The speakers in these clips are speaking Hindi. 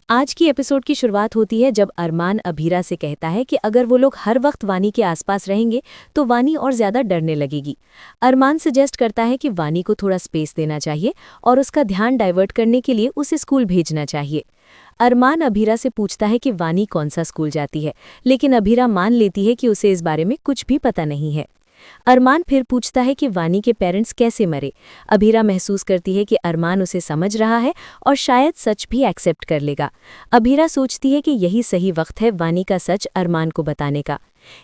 आज की एपिसोड की शुरुआत होती है जब अरमान अभीरा से कहता है कि अगर वो लोग हर वक्त वानी के आसपास रहेंगे तो वानी और ज्यादा डरने लगेगी। अरमान सजेस्ट करता है कि वानी को थोड़ा स्पेस देना चाहिए और उसका ध्यान डाइवर्ट करने के लिए उसे स्कूल भेजना चाहिए। अरमान अभीरा से पूछता है कि वानी कौन सा स्कूल जाती है, लेकिन अभीरा मान लेती है कि उसे इस बारे में कुछ भी पता नहीं है। अरमान फिर पूछता है कि वानी के पेरेंट्स कैसे मरे। अभीरा महसूस करती है कि अरमान उसे समझ रहा है और शायद सच भी एक्सेप्ट कर लेगा। अभीरा सोचती है कि यही सही वक्त है वानी का सच अरमान को बताने का।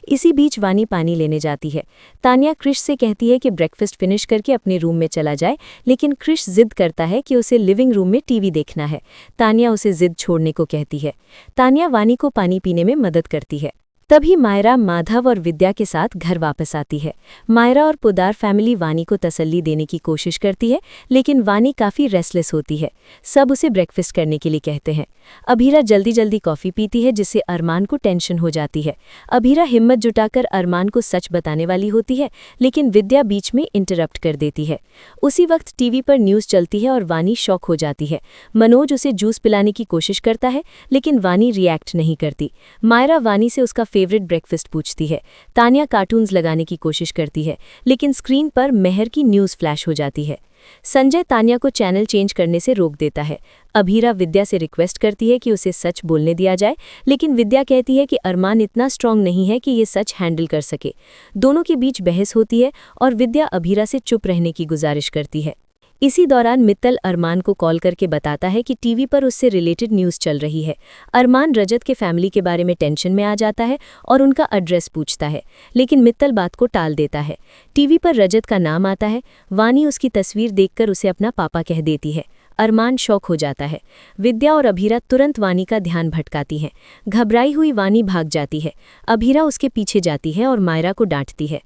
इसी बीच वानी पानी लेने जाती है। तानिया क्रिश से कहती है कि ब्रेकफास्ट फिनिश करके अपने रूम में चला जाए, लेकिन क्रिश जिद करता है कि उसे लिविंग रूम में टीवी देखना है। तानिया उसे जिद छोड़ने को कहती है। तानिया वानी को पानी पीने में मदद करती है। तभी मायरा, माधव और विद्या के साथ घर वापस आती है। मायरा और पुदार फैमिली वानी को तसल्ली देने की कोशिश करती है, लेकिन वानी काफ़ी रेस्टलेस होती है। सब उसे ब्रेकफास्ट करने के लिए कहते हैं। अभीरा जल्दी जल्दी कॉफ़ी पीती है, जिससे अरमान को टेंशन हो जाती है। अभीरा हिम्मत जुटाकर अरमान को सच बताने वाली होती है, लेकिन विद्या बीच में इंटरप्ट कर देती है। उसी वक्त टीवी पर न्यूज़ चलती है और वानी शॉक हो जाती है। मनोज उसे जूस पिलाने की कोशिश करता है, लेकिन वानी रिएक्ट नहीं करती। मायरा वानी से उसका फेवरेट ब्रेकफास्ट पूछती है। तानिया कार्टून्स लगाने की कोशिश करती है, लेकिन स्क्रीन पर मेहर की न्यूज़ फ्लैश हो जाती है। संजय तानिया को चैनल चेंज करने से रोक देता है। अभीरा विद्या से रिक्वेस्ट करती है कि उसे सच बोलने दिया जाए, लेकिन विद्या कहती है कि अरमान इतना स्ट्रांग नहीं है कि ये सच हैंडल कर सके। दोनों के बीच बहस होती है और विद्या अभीरा से चुप रहने की गुजारिश करती है। इसी दौरान मित्तल अरमान को कॉल करके बताता है कि टीवी पर उससे रिलेटेड न्यूज़ चल रही है। अरमान रजत के फैमिली के बारे में टेंशन में आ जाता है और उनका एड्रेस पूछता है, लेकिन मित्तल बात को टाल देता है। टीवी पर रजत का नाम आता है। वानी उसकी तस्वीर देखकर उसे अपना पापा कह देती है। अरमान शॉक हो जाता है। विद्या और अभीरा तुरंत वानी का ध्यान भटकाती हैं। घबराई हुई वानी भाग जाती है। अभीरा उसके पीछे जाती है और मायरा को डांटती है।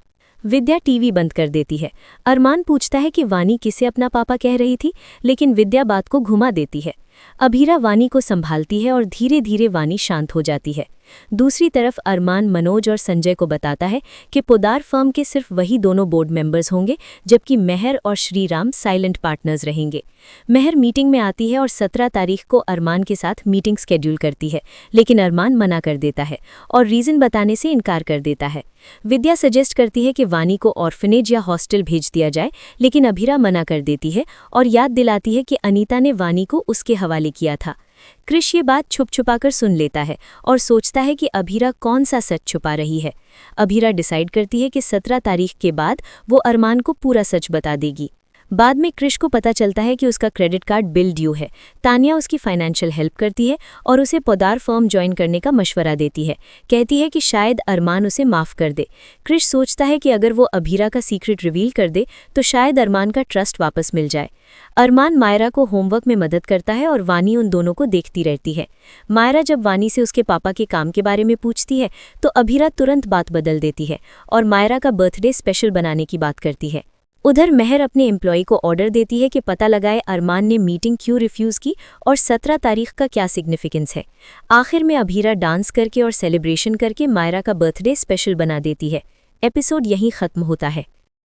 विद्या टीवी बंद कर देती है। अरमान पूछता है कि वानी किसे अपना पापा कह रही थी, लेकिन विद्या बात को घुमा देती है। अभीरा वानी को संभालती है और धीरे धीरे वानी शांत हो जाती है। दूसरी तरफ अरमान मनोज और संजय को बताता है कि पुदार फर्म के सिर्फ वही दोनों बोर्ड मेंबर्स होंगे, जबकि मेहर और श्रीराम साइलेंट पार्टनर्स रहेंगे। मेहर मीटिंग में आती है और 17 तारीख को अरमान के साथ मीटिंग शेड्यूल करती है, लेकिन अरमान मना कर देता है और रीज़न बताने से इनकार कर देता है। विद्या सजेस्ट करती है कि वानी को ऑर्फनेज या हॉस्टल भेज दिया जाए, लेकिन अभीरा मना कर देती है और याद दिलाती है कि अनीता ने वानी को उसके हवाले किया था। क्रिश ये बात छुप छुपाकर सुन लेता है और सोचता है कि अभीरा कौन सा सच छुपा रही है। अभीरा डिसाइड करती है कि 17 तारीख के बाद वो अरमान को पूरा सच बता देगी। बाद में क्रिश को पता चलता है कि उसका क्रेडिट कार्ड बिल ड्यू है। तानिया उसकी फाइनेंशियल हेल्प करती है और उसे पुदार फर्म ज्वाइन करने का मशवरा देती है। कहती है कि शायद अरमान उसे माफ़ कर दे। क्रिश सोचता है कि अगर वो अभीरा का सीक्रेट रिवील कर दे तो शायद अरमान का ट्रस्ट वापस मिल जाए। अरमान मायरा को होमवर्क में मदद करता है और वानी उन दोनों को देखती रहती है। मायरा जब वानी से उसके पापा के काम के बारे में पूछती है तो अभीरा तुरंत बात बदल देती है और मायरा का बर्थडे स्पेशल बनाने की बात करती है। उधर मेहर अपने एम्प्लॉय को ऑर्डर देती है कि पता लगाए अरमान ने मीटिंग क्यों रिफ्यूज़ की और 17 तारीख का क्या सिग्निफिकेंस है। आखिर में अभीरा डांस करके और सेलिब्रेशन करके मायरा का बर्थडे स्पेशल बना देती है। एपिसोड यहीं ख़त्म होता है।